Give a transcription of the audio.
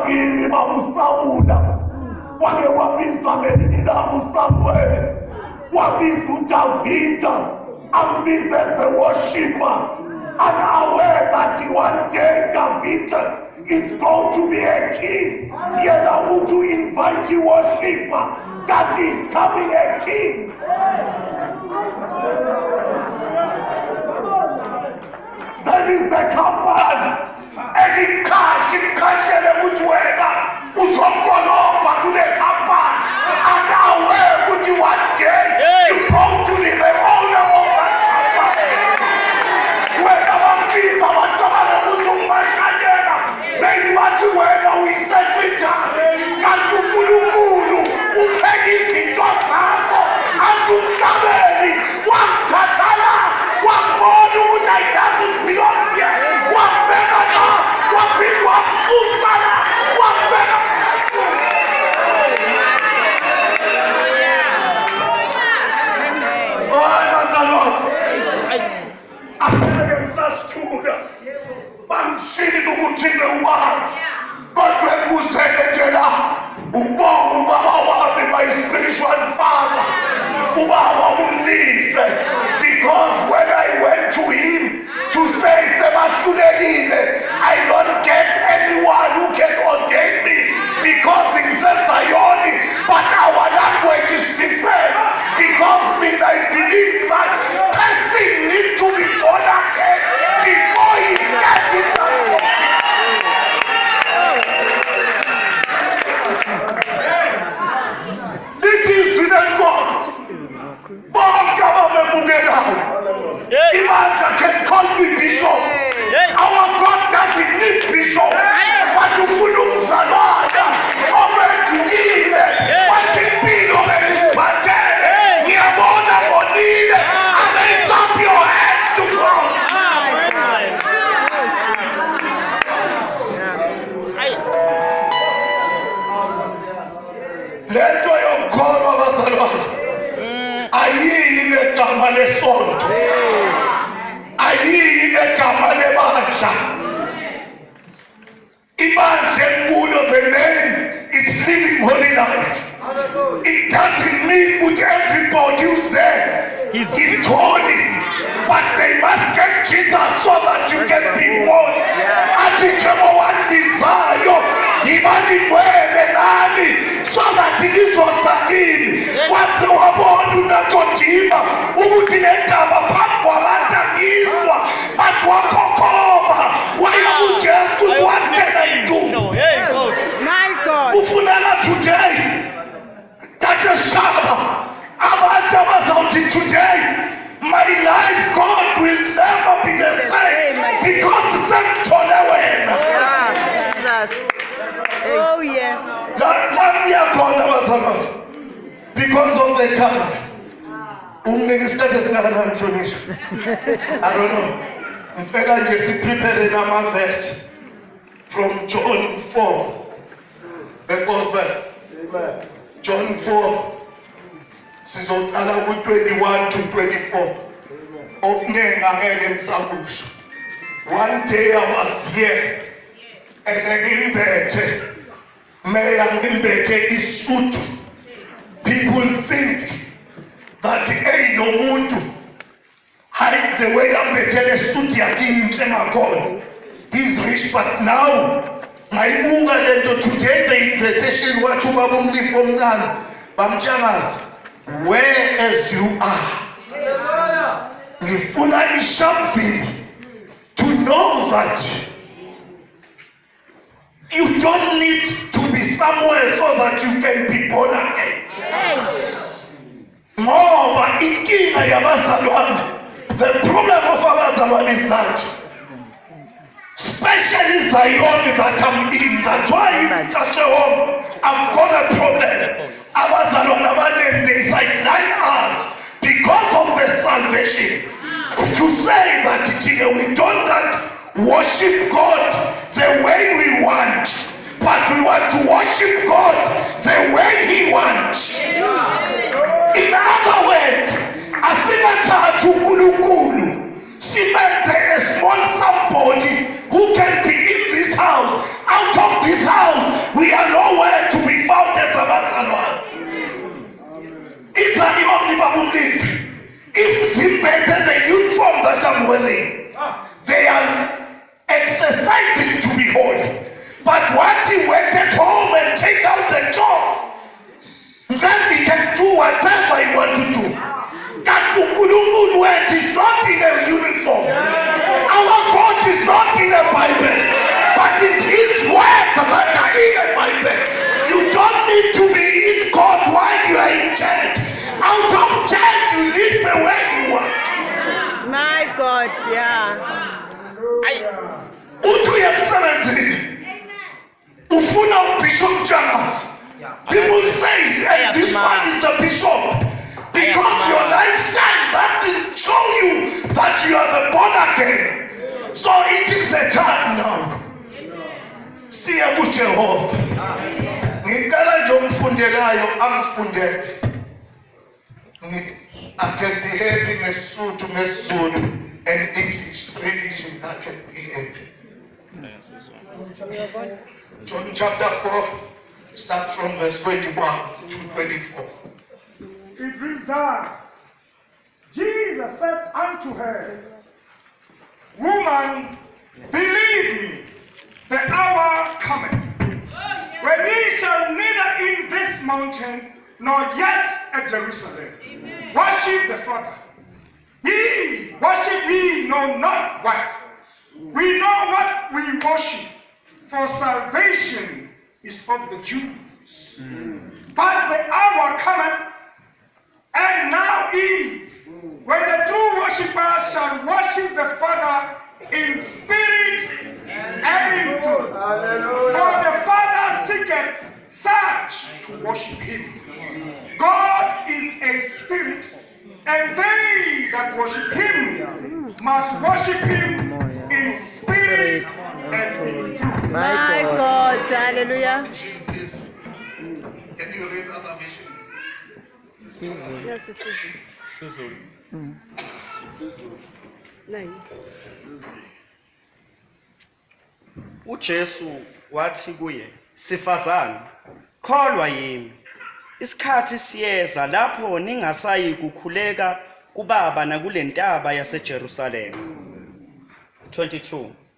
bakini babuSawula, wake wabizwa ngelinye labo uSamuel, wabizwa uDavida, ambize as a worshiper, and aware that one day David is going to be a king. Yet I want to invite you, worshiper, that is coming a king. There is the company. Any cash would wena uzokolopa kule company. And aware would you one day you go to be the owner of that company. Maybe what you were we said return. Katukulu, upegisi tosako, atumshabeli, watatala, wamodu mutaitazi pilonsia, wapegana, wapigwa mfusana, wapegana. Oh, Mazalo. Sastura, Banshiri Buchine one, but when you said Jela, Uba Baba, my spiritual father, Uba won't leave, because when I went to him to say Sebastudine, I don't get anyone who can ordain me, because in Sayoni, but our language is different, because I believe that person need to be born again before he stands. This is the gods. Imagine can call me bishop. Our God doesn't need bishop. But to follow Salada, over to give what it be over this pattern. Niamona Monile, and raise up your hands to God. Let your God over Salada. Ayine kama lesonto, ayine kama lebandla. Ibandla enkulu, the name is Living Holy Life. It doesn't mean that everybody who's there is holy, but they must get Jesus so that you can be holy. Ati kama wanisayo imani kwele nani so that nizosakini wase wabona unachotima ukuthi nendaba phambi kwabatangizwa but wakhokoma wayokujesu ukuthi what can I do? My God, ufuneka today that is Shaba abantu abazawuthi today my life, God, will never be the same because the same told wena. Oh yes. Because of the time. I don't know. I'm just preparing a verse from John 4. The gospel. Amen. John 4. Sizotala ku 21 to 24. One day I was here and then ngimbethe isutu. People think that hey no muntu hide the way ambethe isutu yakhe my God. He's rich, but now my buga lento today the invitation wathi ubaba umlifo omncane bamtshamaza where as you are. Ngifuna iSharpville to know that you don't need to be somewhere so that you can be born again. Ngoba inkinga yabazalwane, the problem of abazalwane is that especially Zion that I'm in, that's why in Kashehom I've got a problem. Abazalwane abaningi they sideline us because of the salvation. To say that we don't worship God the way we want, but we want to worship God the way He wants. In other words, asibathathu uNkulunkulu Simenze a small somebody who can be in this house. Out of this house, we are nowhere to be found as abazalwane. It's the only Bible belief. If Zimbabwe, the uniform that I'm wearing, they are exercising to be holy. But once he went at home and take out the cloth, then he can do whatever he wants to do. That Unkulunkulu word is not in a uniform. Our God is not in a Bible, but it's His word that are in a Bible. You don't need to be in court while you are in church. Out of church, you live the way you want. My God, yeah. Utu emsebenzini. Ufuna Bishop Janas. People say, and this one is the bishop. Because your lifestyle doesn't show you that you are the born again. So it is the time now. Siya kuJehova. Ngicela nje umfundelayo angifundele. I can be happy ngeSotho ngeSizulu and English revision. I can be happy. John chapter 4, start from verse 21 to 24. It is done. Jesus said unto her, Woman, believe me, the hour cometh, when ye shall neither in this mountain nor yet at Jerusalem worship the Father. Ye worship ye know not what. We know what we worship, for salvation is of the Jews. But the hour cometh, and now is, when the true worshippers shall worship the Father in spirit and in truth. For the Father seeketh such to worship Him. God is a spirit, and they that worship Him must worship Him in spirit and in truth. My God, hallelujah. Please, can you read other vision? Yes, it's easy. Nine. uJesu wathi kuye, Sifazane, kholwa yimi. Isikhathi siyeza lapho ningasayi kukhuleka kuBaba nakule ntaba yaseJerusalema. 22